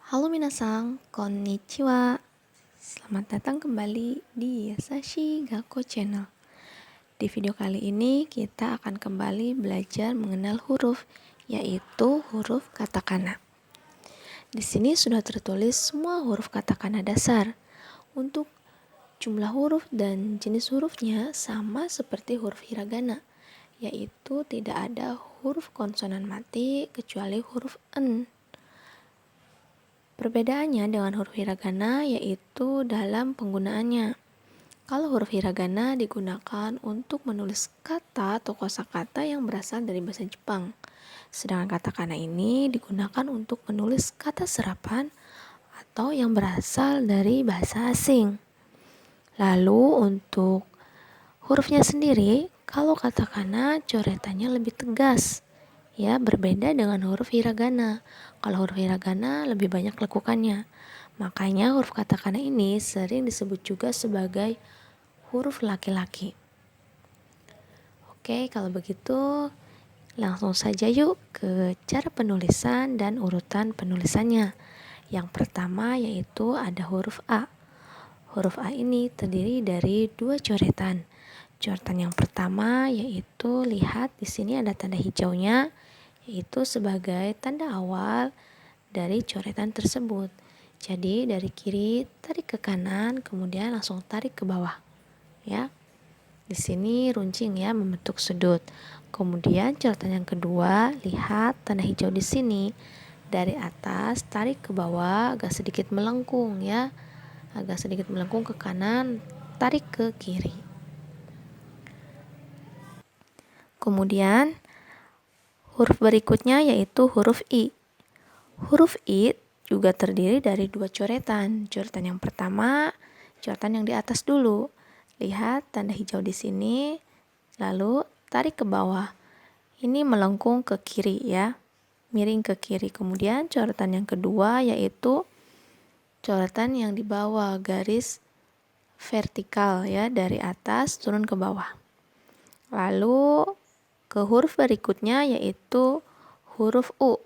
Halo minasang, konnichiwa. Selamat datang kembali di Yasashi Gakko Channel. Di video kali ini kita akan kembali belajar mengenal huruf, yaitu huruf katakana. Di sini sudah tertulis semua huruf katakana dasar. Untuk jumlah huruf dan jenis hurufnya sama seperti huruf hiragana, yaitu tidak ada huruf konsonan mati kecuali huruf en. Perbedaannya dengan huruf hiragana yaitu dalam penggunaannya. Kalau huruf hiragana digunakan untuk menulis kata atau kosakata yang berasal dari bahasa Jepang. Sedangkan katakana ini digunakan untuk menulis kata serapan atau yang berasal dari bahasa asing. Lalu untuk hurufnya sendiri, kalau katakana coretannya lebih tegas. Ya, berbeda dengan huruf hiragana. Kalau huruf hiragana lebih banyak lekukannya. Makanya huruf katakana ini sering disebut juga sebagai huruf laki-laki. Oke, kalau begitu langsung saja yuk ke cara penulisan dan urutan penulisannya. Yang pertama yaitu ada huruf A. Huruf A ini terdiri dari dua coretan. Coretan yang pertama yaitu lihat di sini ada tanda hijaunya, yaitu sebagai tanda awal dari coretan tersebut. Jadi dari kiri tarik ke kanan, kemudian langsung tarik ke bawah. Ya. Di sini runcing ya, membentuk sudut. Kemudian coretan yang kedua, lihat tanda hijau di sini. Dari atas tarik ke bawah agak sedikit melengkung ya. Agak sedikit melengkung ke kanan, tarik ke kiri. Kemudian huruf berikutnya yaitu huruf I. Huruf I juga terdiri dari dua coretan. Coretan yang pertama, coretan yang di atas dulu. Lihat tanda hijau di sini, lalu tarik ke bawah. Ini melengkung ke kiri ya, miring ke kiri. Kemudian coretan yang kedua yaitu coretan yang di bawah, garis vertikal ya, dari atas turun ke bawah. Lalu ke huruf berikutnya yaitu huruf U.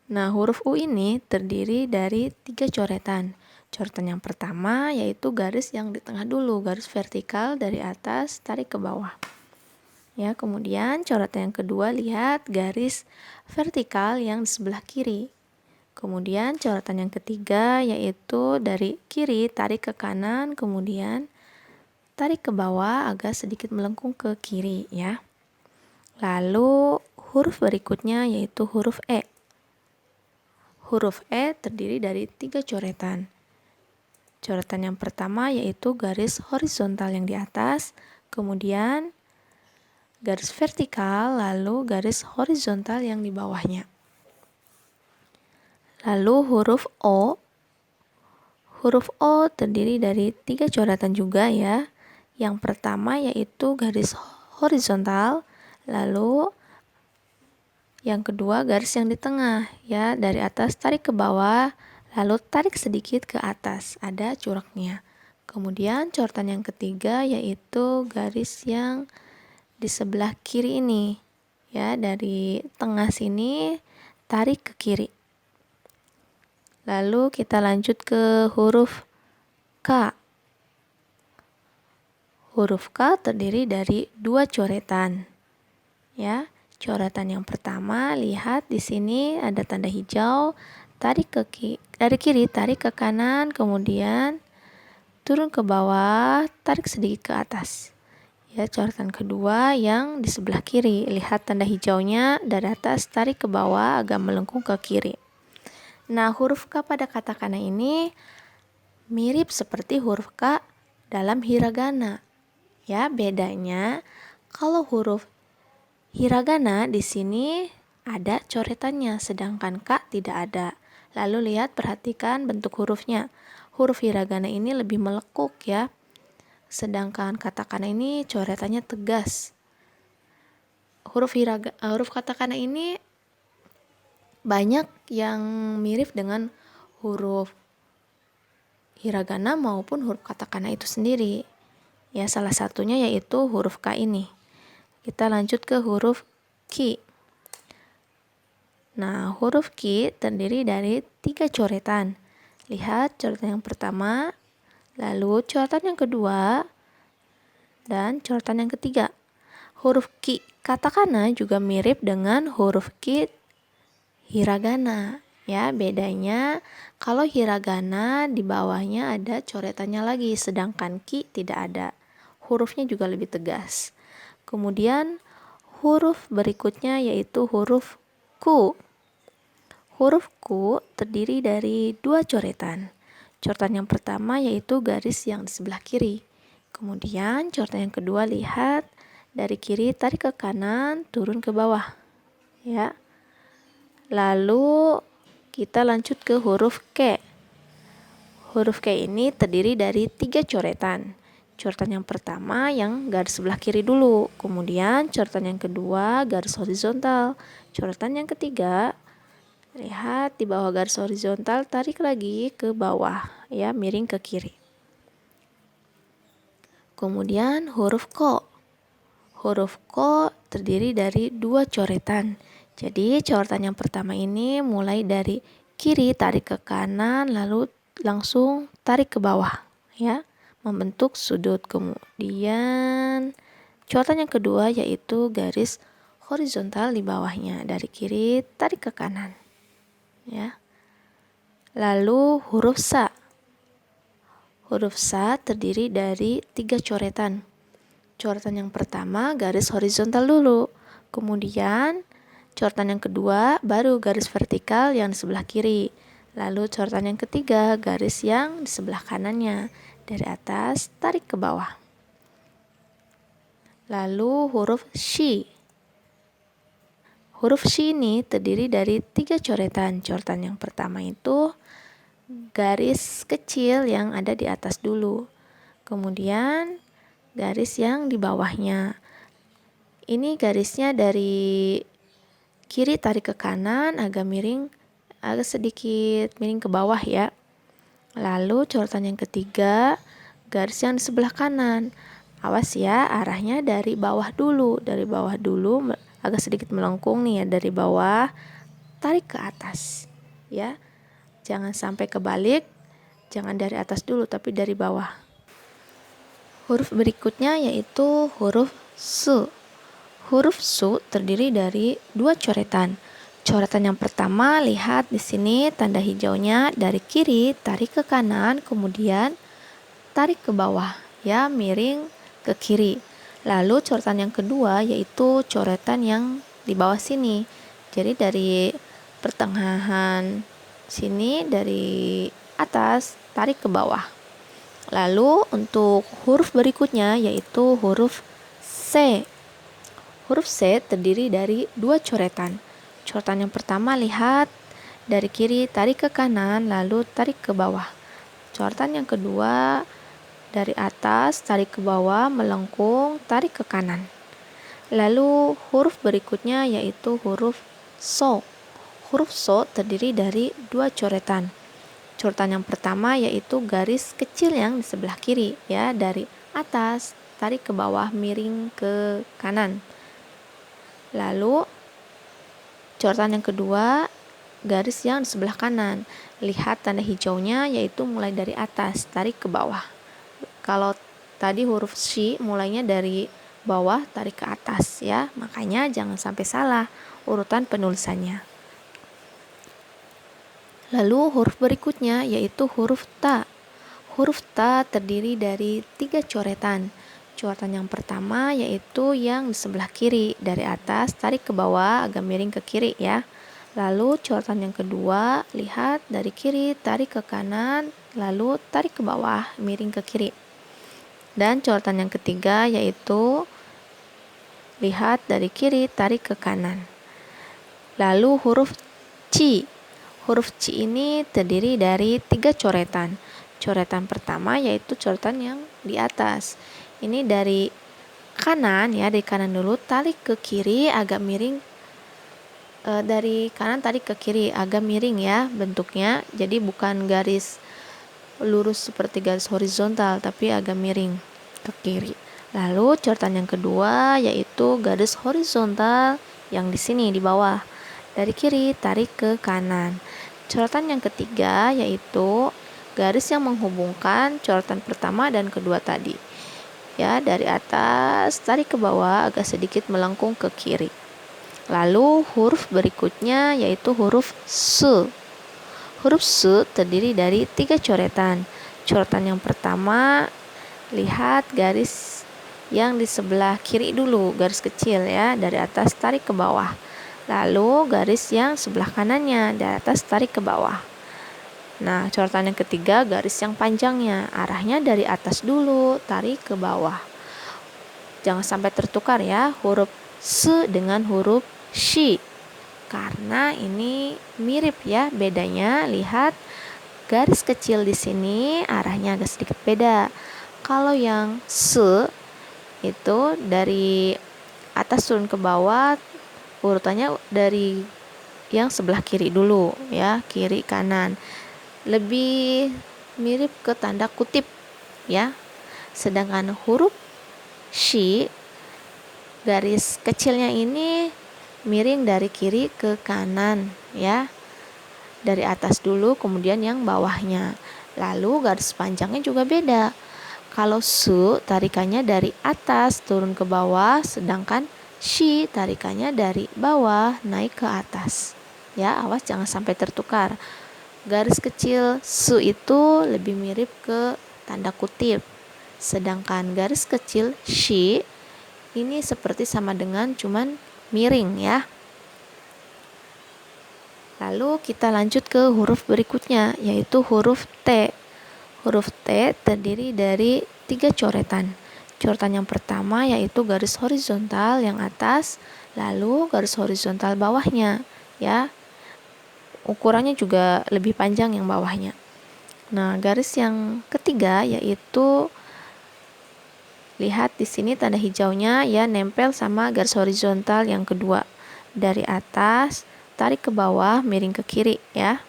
Nah, huruf U ini terdiri dari tiga coretan. Coretan yang pertama yaitu garis yang di tengah dulu, garis vertikal dari atas tarik ke bawah. Ya, kemudian coretan yang kedua lihat garis vertikal yang di sebelah kiri. Kemudian coretan yang ketiga yaitu dari kiri tarik ke kanan, kemudian tarik ke bawah agak sedikit melengkung ke kiri ya. Lalu huruf berikutnya yaitu huruf E. Huruf E terdiri dari tiga coretan. Coretan yang pertama yaitu garis horizontal yang di atas, kemudian garis vertikal, lalu garis horizontal yang di bawahnya. Lalu huruf O. Huruf O terdiri dari tiga coretan juga ya. Yang pertama yaitu garis horizontal, lalu yang kedua garis yang di tengah ya, dari atas tarik ke bawah, lalu tarik sedikit ke atas, ada coraknya. Kemudian coretan yang ketiga yaitu garis yang di sebelah kiri ini ya, dari tengah sini tarik ke kiri. Lalu kita lanjut ke huruf K. Huruf K terdiri dari dua coretan. Ya, coretan yang pertama lihat di sini ada tanda hijau, tarik dari kiri tarik ke kanan, kemudian turun ke bawah, tarik sedikit ke atas. Ya, coretan kedua yang di sebelah kiri, lihat tanda hijaunya dari atas tarik ke bawah agak melengkung ke kiri. Nah, huruf K pada katakana ini mirip seperti huruf K dalam hiragana. Ya, bedanya kalau huruf hiragana di sini ada coretannya, sedangkan K tidak ada. Lalu lihat, perhatikan bentuk hurufnya. Huruf hiragana ini lebih melekuk ya, sedangkan katakana ini coretannya tegas. Huruf katakana ini banyak yang mirip dengan huruf hiragana maupun huruf katakana itu sendiri. Ya, salah satunya yaitu huruf K ini. Kita lanjut ke huruf Ki. Nah, huruf Q terdiri dari 3 coretan. Lihat coretan yang pertama, lalu coretan yang kedua, dan coretan yang ketiga. Huruf Q katakana juga mirip dengan huruf Q hiragana. Ya, bedanya kalau hiragana di bawahnya ada coretannya lagi, sedangkan Q tidak ada. Hurufnya juga lebih tegas. Kemudian huruf berikutnya yaitu huruf Ku. Huruf Ku terdiri dari 2 coretan. Coretan yang pertama yaitu garis yang di sebelah kiri. Kemudian coretan yang kedua, lihat dari kiri tarik ke kanan, turun ke bawah. Ya. Lalu kita lanjut ke huruf K. Huruf K ini terdiri dari 3 coretan. Coretan yang pertama yang garis sebelah kiri dulu. Kemudian coretan yang kedua garis horizontal. Coretan yang ketiga, lihat di bawah garis horizontal, tarik lagi ke bawah, ya, miring ke kiri. Kemudian huruf Ko. Huruf Ko terdiri dari 2 coretan. Jadi coretan yang pertama ini mulai dari kiri tarik ke kanan, lalu langsung tarik ke bawah, ya, membentuk sudut. Kemudian coretan yang kedua yaitu garis horizontal di bawahnya, dari kiri tarik ke kanan, ya. Lalu huruf Sa. Huruf Sa terdiri dari 3 coretan. Coretan yang pertama garis horizontal dulu, kemudian coretan yang kedua baru garis vertikal yang di sebelah kiri, lalu coretan yang ketiga garis yang di sebelah kanannya, dari atas tarik ke bawah. Lalu huruf Shi. Huruf Shi ini terdiri dari 3 coretan. Coretan yang pertama itu garis kecil yang ada di atas dulu, kemudian garis yang di bawahnya. Ini garisnya dari kiri tarik ke kanan, agak miring, agak sedikit miring ke bawah, ya. Lalu coretan yang ketiga, garis yang di sebelah kanan. Awas ya, arahnya dari bawah dulu. Dari bawah dulu, agak sedikit melengkung nih ya, dari bawah tarik ke atas, ya. Jangan sampai kebalik, jangan dari atas dulu tapi dari bawah. Huruf berikutnya yaitu huruf Su. Huruf Su terdiri dari 2 coretan. Coretan yang pertama, lihat di sini tanda hijaunya, dari kiri tarik ke kanan, kemudian tarik ke bawah, ya, miring ke kiri. Lalu coretan yang kedua yaitu coretan yang di bawah sini. Jadi dari pertengahan sini, dari atas tarik ke bawah. Lalu untuk huruf berikutnya yaitu huruf C. Huruf C terdiri dari 2 coretan. Coretan yang pertama, lihat dari kiri tarik ke kanan, lalu tarik ke bawah. Coretan yang kedua dari atas tarik ke bawah, melengkung, tarik ke kanan. Lalu huruf berikutnya yaitu huruf So. Huruf So terdiri dari 2 coretan. Coretan yang pertama yaitu garis kecil yang di sebelah kiri, ya, dari atas tarik ke bawah, miring ke kanan. Lalu coretan yang kedua, garis yang di sebelah kanan. Lihat tanda hijaunya, yaitu mulai dari atas tarik ke bawah. Kalau tadi huruf Shi mulainya dari bawah tarik ke atas, ya. Makanya jangan sampai salah urutan penulisannya. Lalu huruf berikutnya yaitu huruf Ta. Huruf Ta terdiri dari 3 coretan. Coretan yang pertama yaitu yang di sebelah kiri, dari atas tarik ke bawah, agak miring ke kiri, ya. Lalu coretan yang kedua, lihat dari kiri tarik ke kanan, lalu tarik ke bawah, miring ke kiri. Dan coretan yang ketiga yaitu lihat dari kiri tarik ke kanan. Lalu huruf Ci. Huruf Ci ini terdiri dari 3 coretan. Coretan pertama yaitu coretan yang di atas. Ini dari kanan, ya, dari kanan dulu tarik ke kiri agak miring, dari kanan tarik ke kiri agak miring, ya, bentuknya. Jadi bukan garis lurus seperti garis horizontal, tapi agak miring ke kiri. Lalu coretan yang kedua yaitu garis horizontal yang di sini di bawah, dari kiri tarik ke kanan. Coretan yang ketiga yaitu garis yang menghubungkan coretan pertama dan kedua tadi. Ya, dari atas tarik ke bawah agak sedikit melengkung ke kiri. Lalu huruf berikutnya yaitu huruf S. Huruf S terdiri dari 3 coretan. Coretan yang pertama, lihat garis yang di sebelah kiri dulu, garis kecil ya, dari atas tarik ke bawah. Lalu garis yang sebelah kanannya, dari atas tarik ke bawah. Nah, coretan yang ketiga, garis yang panjangnya, arahnya dari atas dulu, tarik ke bawah. Jangan sampai tertukar ya, huruf S dengan huruf SHI. Karena ini mirip ya, bedanya lihat garis kecil di sini arahnya agak sedikit beda. Kalau yang S itu dari atas turun ke bawah, urutannya dari yang sebelah kiri dulu ya, kiri kanan. Lebih mirip ke tanda kutip ya. Sedangkan huruf SHI garis kecilnya ini miring dari kiri ke kanan ya. Dari atas dulu kemudian yang bawahnya. Lalu garis panjangnya juga beda. Kalau su tarikannya dari atas turun ke bawah, sedangkan shi tarikannya dari bawah naik ke atas. Ya, awas jangan sampai tertukar. Garis kecil su itu lebih mirip ke tanda kutip. Sedangkan garis kecil shi ini seperti sama dengan cuman miring ya. Lalu kita lanjut ke huruf berikutnya yaitu huruf T. Huruf T terdiri dari 3 coretan. Coretan yang pertama yaitu garis horizontal yang atas, lalu garis horizontal bawahnya ya. Ukurannya juga lebih panjang yang bawahnya. Nah, garis yang ketiga yaitu lihat di sini tanda hijaunya ya, nempel sama garis horizontal yang kedua. Dari atas tarik ke bawah, miring ke kiri ya.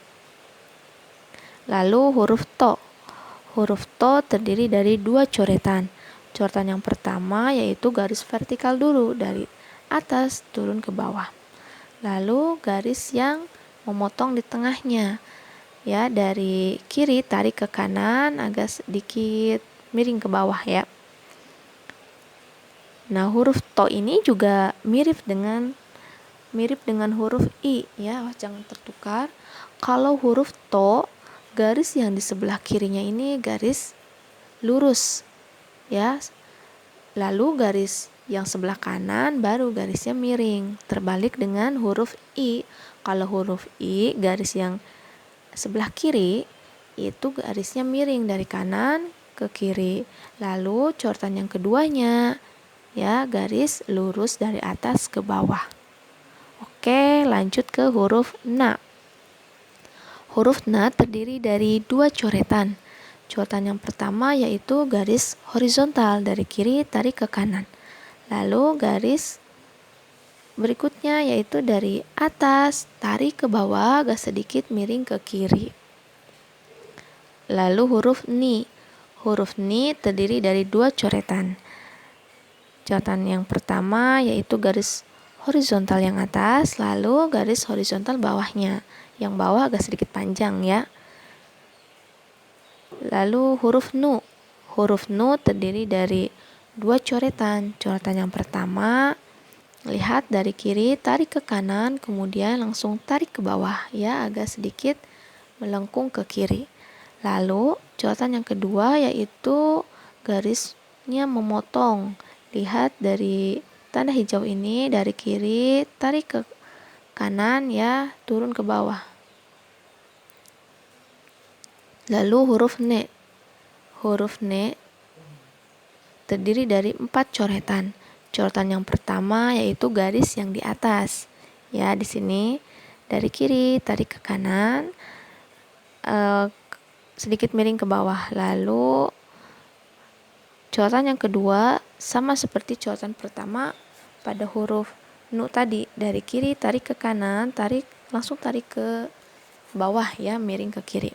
Lalu huruf To. Huruf To terdiri dari 2 coretan. Coretan yang pertama yaitu garis vertikal dulu dari atas turun ke bawah. Lalu garis yang memotong di tengahnya. Ya, dari kiri tarik ke kanan agak sedikit miring ke bawah ya. Nah, huruf To ini juga mirip dengan huruf I ya, jangan tertukar. Kalau huruf To, garis yang di sebelah kirinya ini garis lurus ya. Lalu garis yang sebelah kanan baru garisnya miring. Terbalik dengan huruf I. Kalau huruf I, garis yang sebelah kiri itu garisnya miring dari kanan ke kiri. Lalu coretan yang keduanya ya, garis lurus dari atas ke bawah. Oke, lanjut ke huruf Na. Huruf Na terdiri dari 2 coretan. Coretan yang pertama yaitu garis horizontal dari kiri tarik ke kanan. Lalu garis berikutnya yaitu dari atas tarik ke bawah agak sedikit miring ke kiri. Lalu huruf Ni. Huruf Ni terdiri dari 2 coretan. Coretan yang pertama yaitu garis horizontal yang atas, lalu garis horizontal bawahnya. Yang bawah agak sedikit panjang ya. Lalu huruf Nu. Huruf Nu terdiri dari 2 coretan. Coretan yang pertama, lihat dari kiri tarik ke kanan, kemudian langsung tarik ke bawah ya, agak sedikit melengkung ke kiri. Lalu coretan yang kedua yaitu garisnya memotong. Lihat dari tanda hijau ini, dari kiri tarik ke kanan ya, turun ke bawah. Lalu huruf Ne. Huruf Ne terdiri dari 4 coretan. Coretan yang pertama yaitu garis yang di atas. Ya, di sini dari kiri tarik ke kanan, sedikit miring ke bawah. Lalu coretan yang kedua sama seperti coretan pertama pada huruf Nu tadi, dari kiri tarik ke kanan, langsung tarik ke bawah ya, miring ke kiri.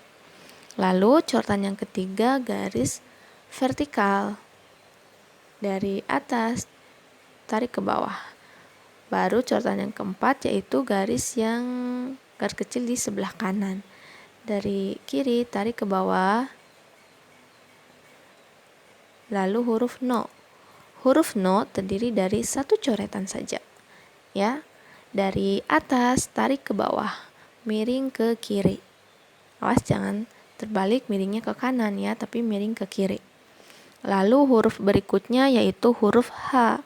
Lalu coretan yang ketiga garis vertikal dari atas tarik ke bawah. Baru coretan yang keempat yaitu garis kecil di sebelah kanan. Dari kiri tarik ke bawah, lalu huruf no. Huruf no terdiri dari satu coretan saja, ya. Dari atas tarik ke bawah, miring ke kiri. Awas jangan terbalik miringnya ke kanan ya, tapi miring ke kiri. Lalu huruf berikutnya yaitu huruf H.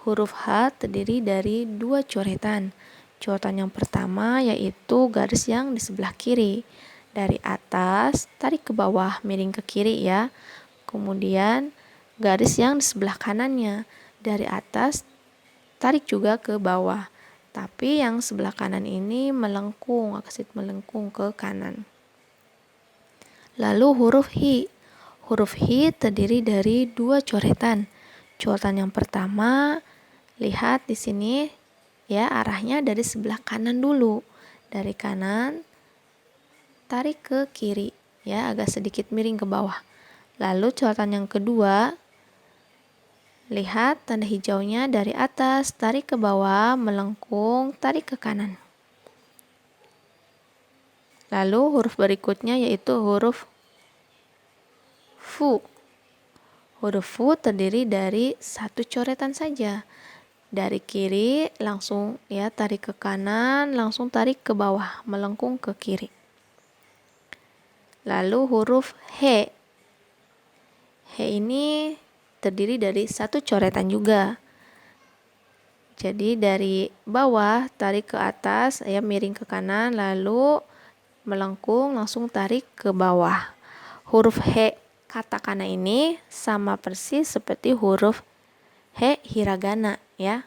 Huruf H terdiri dari dua coretan. Coretan yang pertama yaitu garis yang di sebelah kiri. Dari atas tarik ke bawah, miring ke kiri ya. Kemudian garis yang di sebelah kanannya. Dari atas tarik juga ke bawah. Tapi yang sebelah kanan ini melengkung, aksit melengkung ke kanan. Lalu huruf Hi. Huruf Hi terdiri dari dua coretan. Coretan yang pertama, lihat di sini ya, arahnya dari sebelah kanan dulu. Dari kanan tarik ke kiri ya, agak sedikit miring ke bawah. Lalu coretan yang kedua, lihat tanda hijaunya dari atas, tarik ke bawah, melengkung, tarik ke kanan. Lalu huruf berikutnya yaitu huruf Fu. Huruf Fu terdiri dari satu coretan saja. Dari kiri langsung ya tarik ke kanan, langsung tarik ke bawah, melengkung ke kiri. Lalu huruf He. He ini terdiri dari satu coretan juga. Jadi dari bawah tarik ke atas, ya miring ke kanan, lalu melengkung langsung tarik ke bawah. Huruf He katakana ini sama persis seperti huruf He hiragana ya.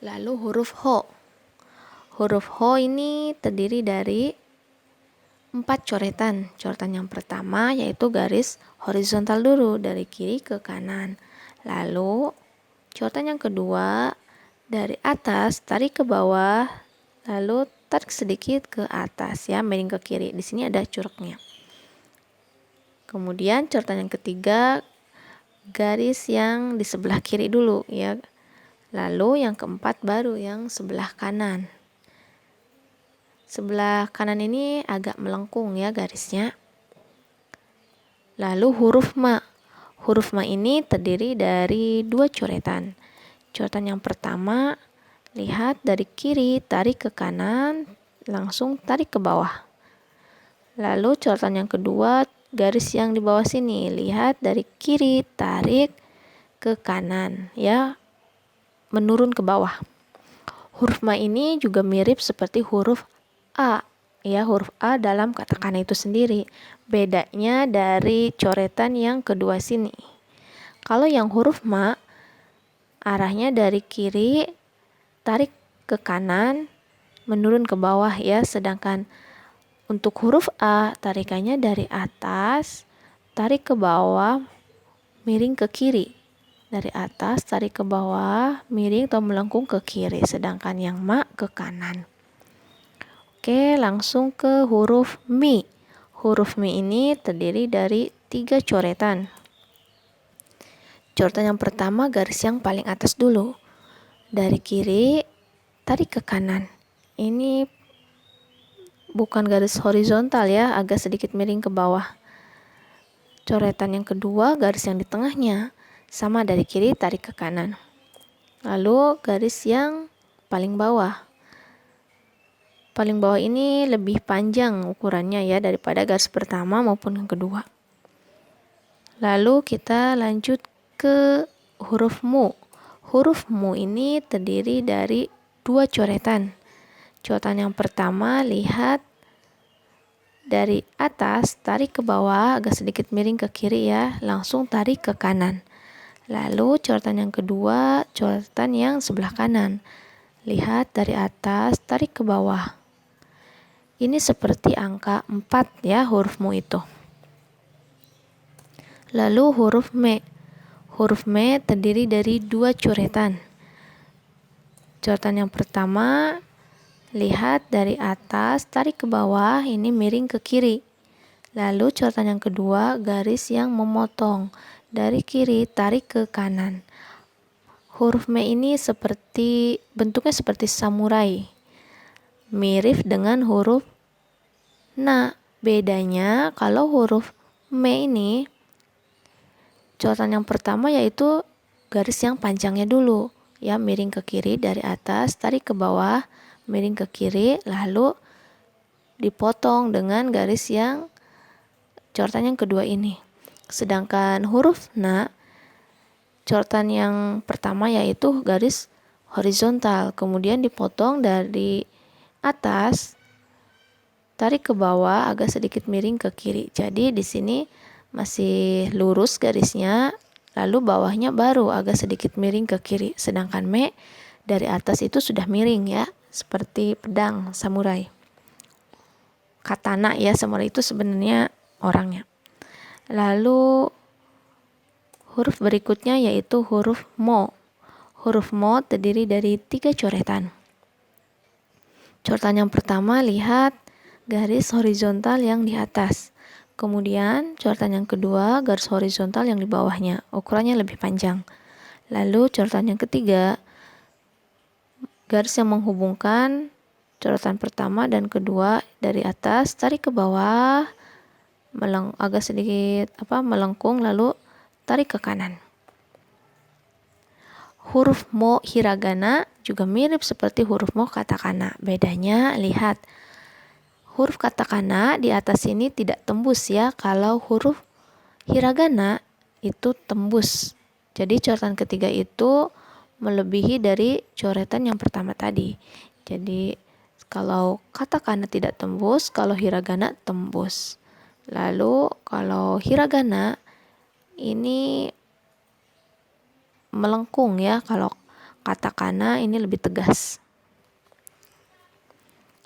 Lalu huruf Ho. Huruf Ho ini terdiri dari 4 coretan. Coretan yang pertama yaitu garis horizontal dulu dari kiri ke kanan. Lalu coretan yang kedua dari atas tarik ke bawah, lalu tarik sedikit ke atas ya, miring ke kiri. Di sini ada curugnya. Kemudian coretan yang ketiga garis yang di sebelah kiri dulu ya. Lalu yang keempat baru yang sebelah kanan. Sebelah kanan ini agak melengkung ya garisnya. Lalu huruf Ma. Huruf Ma ini terdiri dari dua coretan. Coretan yang pertama, lihat dari kiri tarik ke kanan, langsung tarik ke bawah. Lalu coretan yang kedua, garis yang di bawah sini, lihat dari kiri tarik ke kanan ya, menurun ke bawah. Huruf Ma ini juga mirip seperti huruf A ya, huruf A dalam katakana itu sendiri. Bedanya dari coretan yang kedua sini. Kalau yang huruf Ma arahnya dari kiri tarik ke kanan, menurun ke bawah ya, sedangkan untuk huruf A tarikannya dari atas tarik ke bawah, miring ke kiri. Dari atas tarik ke bawah, miring atau melengkung ke kiri, sedangkan yang Ma ke kanan. Oke, langsung ke huruf Mi. Huruf Mi ini terdiri dari 3 coretan. Coretan yang pertama garis yang paling atas dulu. Dari kiri tarik ke kanan. Ini bukan garis horizontal ya, agak sedikit miring ke bawah. Coretan yang kedua garis yang di tengahnya, sama dari kiri tarik ke kanan. Lalu garis yang paling bawah. Paling bawah ini lebih panjang ukurannya ya daripada garis pertama maupun yang kedua. Lalu kita lanjut ke huruf Mu. Huruf Mu ini terdiri dari 2 coretan. Coretan yang pertama, lihat dari atas tarik ke bawah, agak sedikit miring ke kiri ya, langsung tarik ke kanan. Lalu coretan yang kedua, coretan yang sebelah kanan. Lihat dari atas tarik ke bawah. Ini seperti angka 4 ya huruf Mu itu. Lalu huruf Me. Huruf Me terdiri dari 2 coretan. Coretan yang pertama, lihat dari atas tarik ke bawah, ini miring ke kiri. Lalu coretan yang kedua, garis yang memotong. Dari kiri tarik ke kanan. Huruf me ini bentuknya seperti samurai. Mirip dengan huruf na. Bedanya kalau huruf me ini coretan yang pertama yaitu garis yang panjangnya dulu. Ya, miring ke kiri dari atas, tarik ke bawah, miring ke kiri, lalu dipotong dengan garis yang coretan yang kedua ini. Sedangkan huruf na, coretan yang pertama yaitu garis horizontal, kemudian dipotong dari atas, tarik ke bawah agak sedikit miring ke kiri. Jadi di sini masih lurus garisnya, lalu bawahnya baru agak sedikit miring ke kiri. Sedangkan me dari atas itu sudah miring ya, seperti pedang samurai. Katana ya, samurai itu sebenarnya orangnya. Lalu huruf berikutnya yaitu huruf mo. Huruf mo terdiri dari 3 coretan. Coretan yang pertama, lihat garis horizontal yang di atas. Kemudian coretan yang kedua, garis horizontal yang di bawahnya. Ukurannya lebih panjang. Lalu coretan yang ketiga, garis yang menghubungkan coretan pertama dan kedua dari atas, tarik ke bawah, agak sedikit melengkung, lalu tarik ke kanan. Huruf mo hiragana juga mirip seperti huruf mo katakana. Bedanya, lihat, huruf katakana di atas ini tidak tembus ya. Kalau huruf hiragana itu tembus. Jadi coretan ketiga itu melebihi dari coretan yang pertama tadi. Jadi kalau katakana tidak tembus, kalau hiragana tembus. Lalu kalau hiragana ini melengkung ya, kalau katakana ini lebih tegas.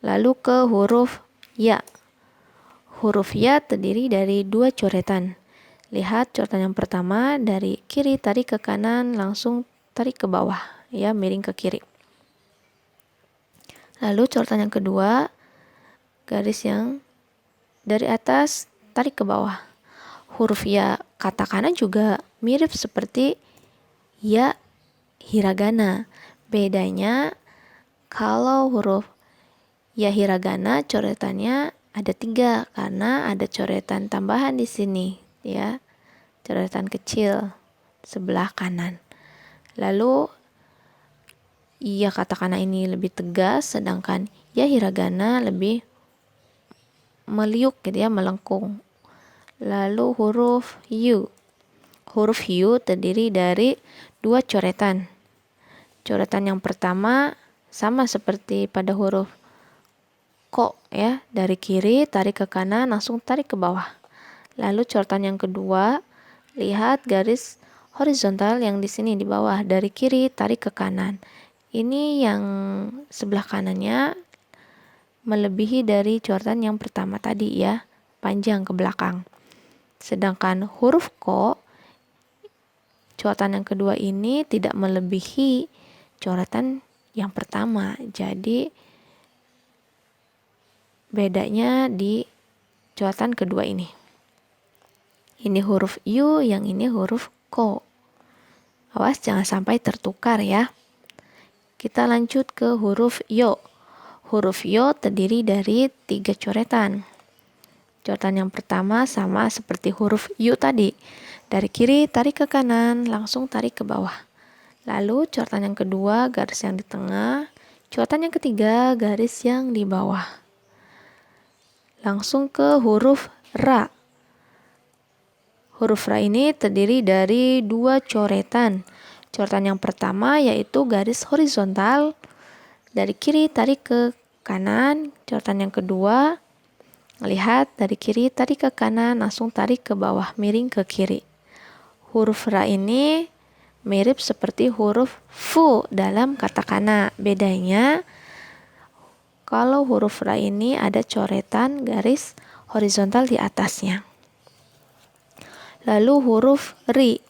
Lalu ke huruf ya. Huruf ya terdiri dari 2 coretan. Lihat coretan yang pertama, dari kiri tarik ke kanan, langsung tarik ke bawah ya, miring ke kiri. Lalu coretan yang kedua, garis yang dari atas tarik ke bawah. Huruf ya katakana juga mirip seperti ya hiragana. Bedanya, kalau huruf ya hiragana coretannya ada 3 karena ada coretan tambahan di sini ya, coretan kecil sebelah kanan. Lalu ya katakana ini lebih tegas, sedangkan ya hiragana lebih meliuk gitu ya, melengkung. Lalu huruf yu. Huruf yu terdiri dari 2 coretan. Coretan yang pertama sama seperti pada huruf ko ya, dari kiri tarik ke kanan, langsung tarik ke bawah. Lalu coretan yang kedua, lihat garis horizontal yang di sini di bawah, dari kiri tarik ke kanan. Ini yang sebelah kanannya melebihi dari coretan yang pertama tadi ya, panjang ke belakang. Sedangkan huruf ko, coretan yang kedua ini tidak melebihi coretan yang pertama. Jadi bedanya di coretan kedua ini. Ini huruf yu, yang ini huruf ko. Awas jangan sampai tertukar ya. Kita lanjut ke huruf yo. Huruf yo terdiri dari 3 coretan. Coretan yang pertama sama seperti huruf yu tadi. Dari kiri tarik ke kanan, langsung tarik ke bawah. Lalu coretan yang kedua, garis yang di tengah. Coretan yang ketiga, garis yang di bawah. Langsung ke huruf ra. Huruf ra ini terdiri dari 2 coretan. Coretan yang pertama yaitu garis horizontal. Dari kiri tarik ke kanan. Coretan yang kedua, lihat, dari kiri tarik ke kanan, langsung tarik ke bawah, miring ke kiri. Huruf ra ini mirip seperti huruf fu dalam katakana. Bedanya, kalau huruf ra ini ada coretan garis horizontal di atasnya. Lalu huruf ri.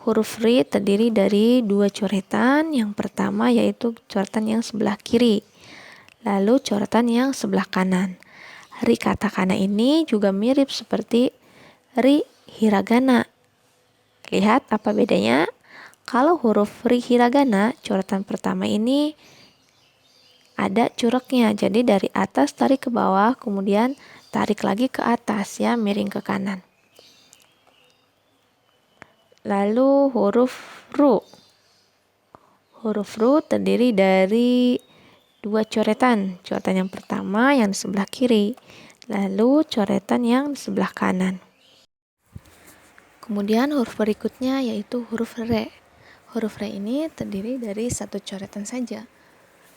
Huruf ri terdiri dari 2 coretan. Yang pertama yaitu coretan yang sebelah kiri. Lalu coretan yang sebelah kanan. Ri katakana ini juga mirip seperti ri hiragana. Lihat apa bedanya? Kalau huruf hiragana, coretan pertama ini ada curugnya. Jadi dari atas tarik ke bawah, kemudian tarik lagi ke atas ya, miring ke kanan. Lalu huruf ru. Huruf ru terdiri dari dua coretan. Coretan yang pertama yang di sebelah kiri, lalu coretan yang di sebelah kanan. Kemudian huruf berikutnya yaitu huruf re. Huruf re ini terdiri dari satu coretan saja.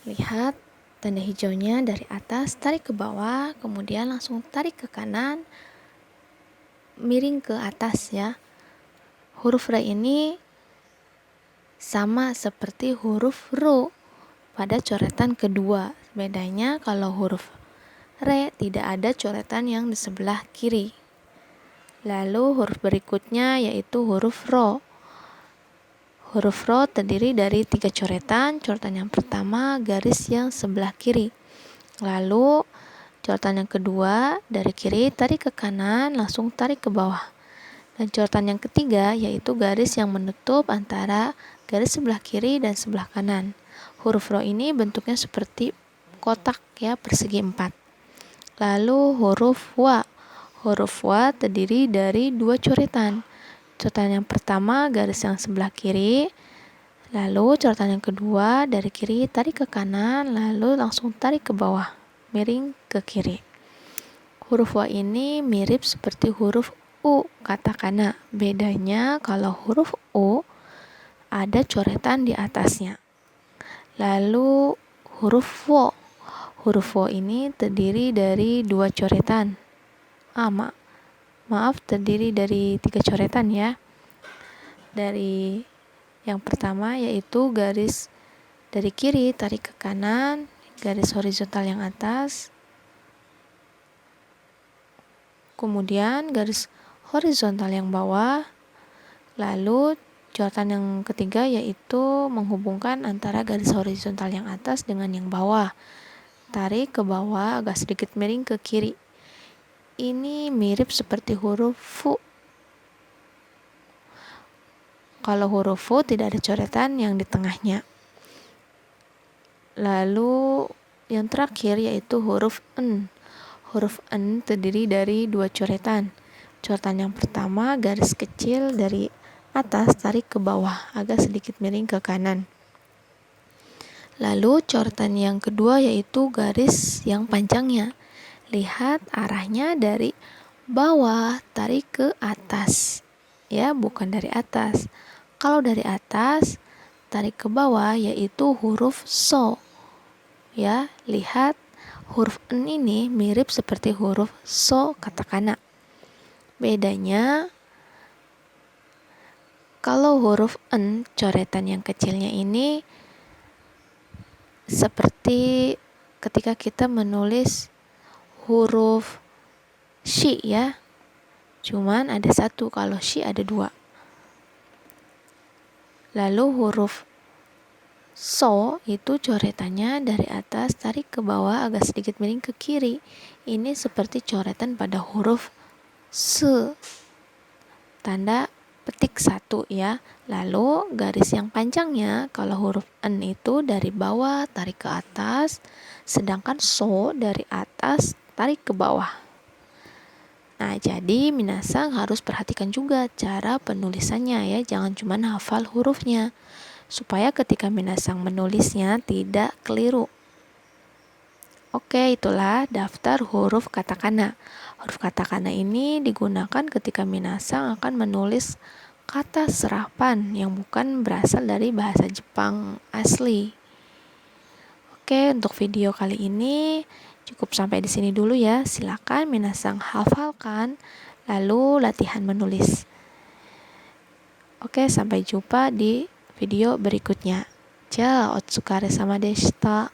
Lihat tanda hijaunya dari atas, tarik ke bawah, kemudian langsung tarik ke kanan, miring ke atas ya. Huruf re ini sama seperti huruf ru pada coretan kedua. Bedanya kalau huruf re tidak ada coretan yang di sebelah kiri. Lalu huruf berikutnya yaitu huruf ro. Huruf ro terdiri dari 3 coretan. Coretan yang pertama garis yang sebelah kiri. Lalu coretan yang kedua dari kiri tarik ke kanan, langsung tarik ke bawah. Dan coretan yang ketiga yaitu garis yang menutup antara garis sebelah kiri dan sebelah kanan. Huruf ro ini bentuknya seperti kotak ya, persegi 4. Lalu huruf wa. Huruf wa terdiri dari 2 coretan. Coretan yang pertama garis yang sebelah kiri, lalu coretan yang kedua dari kiri tarik ke kanan, lalu langsung tarik ke bawah, miring ke kiri. Huruf wa ini mirip seperti huruf u katakana. Bedanya kalau huruf u ada coretan di atasnya. Lalu huruf wo. Huruf wo ini terdiri dari 2 coretan. Maaf, terdiri dari 3 coretan ya. Dari yang pertama yaitu garis dari kiri tarik ke kanan, garis horizontal yang atas, kemudian garis horizontal yang bawah, lalu coretan yang ketiga yaitu menghubungkan antara garis horizontal yang atas dengan yang bawah. Tarik ke bawah agak sedikit miring ke kiri. Ini mirip seperti huruf fu. Kalau huruf fu tidak ada coretan yang di tengahnya. Lalu yang terakhir yaitu huruf en. Huruf en terdiri dari 2 coretan. Coretan yang pertama garis kecil dari atas tarik ke bawah, agak sedikit miring ke kanan. Lalu coretan yang kedua yaitu garis yang panjangnya. Lihat arahnya dari bawah tarik ke atas. Ya, bukan dari atas. Kalau dari atas tarik ke bawah yaitu huruf so. Ya, lihat huruf en ini mirip seperti huruf so katakana. Bedanya kalau huruf en coretan yang kecilnya ini seperti ketika kita menulis huruf shi ya. Cuman ada 1, kalau shi ada 2. Lalu huruf so itu coretannya dari atas tarik ke bawah agak sedikit miring ke kiri. Ini seperti coretan pada huruf se. Tanda petik 1 ya. Lalu garis yang panjangnya kalau huruf en itu dari bawah tarik ke atas, sedangkan so dari atas tarik ke bawah. Nah, jadi minasang harus perhatikan juga cara penulisannya ya, jangan cuma hafal hurufnya supaya ketika minasang menulisnya tidak keliru. Oke, itulah daftar huruf katakana. Huruf katakana ini digunakan ketika minasang akan menulis kata serapan yang bukan berasal dari bahasa Jepang asli. Oke, untuk video kali ini cukup sampai di sini dulu ya. Silakan minasang hafalkan lalu latihan menulis. Oke, sampai jumpa di video berikutnya. Ja, otsukare sama deshita.